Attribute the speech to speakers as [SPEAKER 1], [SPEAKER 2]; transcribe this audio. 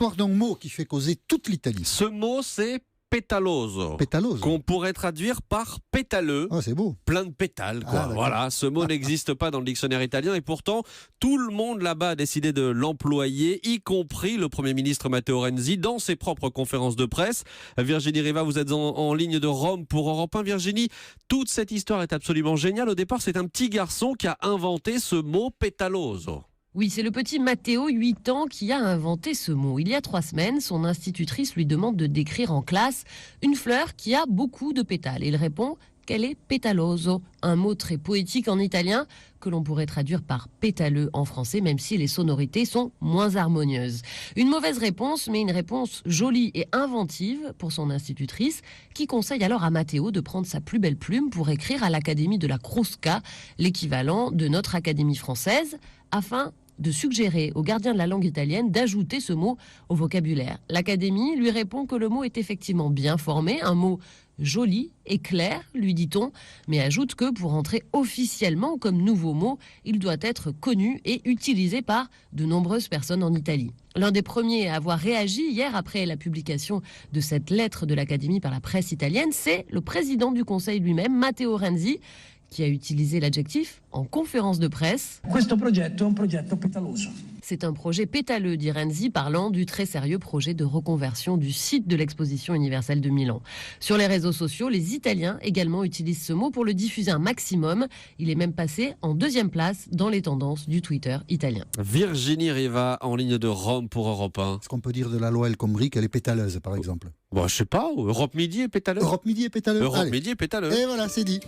[SPEAKER 1] l'histoire d'un mot qui fait causer toute l'Italie.
[SPEAKER 2] Ce mot, c'est pétaloso.
[SPEAKER 1] Pétaloso.
[SPEAKER 2] Qu'on pourrait traduire par pétaleux.
[SPEAKER 1] Oh, c'est beau.
[SPEAKER 2] Plein de pétales, quoi.
[SPEAKER 1] Ah,
[SPEAKER 2] voilà, ce mot n'existe pas dans le dictionnaire italien et pourtant, tout le monde là-bas a décidé de l'employer, y compris le Premier ministre Matteo Renzi, dans ses propres conférences de presse. Virginie Riva, vous êtes en ligne de Rome pour Europe 1. Virginie, toute cette histoire est absolument géniale. Au départ, c'est un petit garçon qui a inventé ce mot pétaloso.
[SPEAKER 3] Oui, c'est le petit Matteo, 8 ans, qui a inventé ce mot. Il y a 3 semaines, son institutrice lui demande de décrire en classe une fleur qui a beaucoup de pétales. Il répond qu'elle est pétaloso, un mot très poétique en italien que l'on pourrait traduire par pétaleux en français, même si les sonorités sont moins harmonieuses. Une mauvaise réponse, mais une réponse jolie et inventive pour son institutrice, qui conseille alors à Matteo de prendre sa plus belle plume pour écrire à l'Académie de la Crusca, l'équivalent de notre Académie française, afin de suggérer au gardien de la langue italienne d'ajouter ce mot au vocabulaire. L'Académie lui répond que le mot est effectivement bien formé, un mot joli et clair, lui dit-on, mais ajoute que pour entrer officiellement comme nouveau mot, il doit être connu et utilisé par de nombreuses personnes en Italie. L'un des premiers à avoir réagi hier après la publication de cette lettre de l'Académie par la presse italienne, c'est le président du Conseil lui-même, Matteo Renzi, qui a utilisé l'adjectif en conférence de presse.
[SPEAKER 4] Questo progetto è un progetto petaloso.
[SPEAKER 3] C'est un projet pétaleux, dit Renzi, parlant du très sérieux projet de reconversion du site de l'exposition universelle de Milan. Sur les réseaux sociaux, les Italiens également utilisent ce mot pour le diffuser un maximum. Il est même passé en 2e place dans les tendances du Twitter italien.
[SPEAKER 2] Virginie Riva en ligne de Rome pour Europe 1.
[SPEAKER 1] Est-ce qu'on peut dire de la loi El Khomri qu'elle est pétaleuse, par exemple?
[SPEAKER 2] Bon, je sais pas, Europe Midi est pétaleux.
[SPEAKER 1] Europe Midi est pétaleuse.
[SPEAKER 2] Europe
[SPEAKER 1] Allez.
[SPEAKER 2] Midi est pétaleux.
[SPEAKER 1] Et voilà, c'est dit.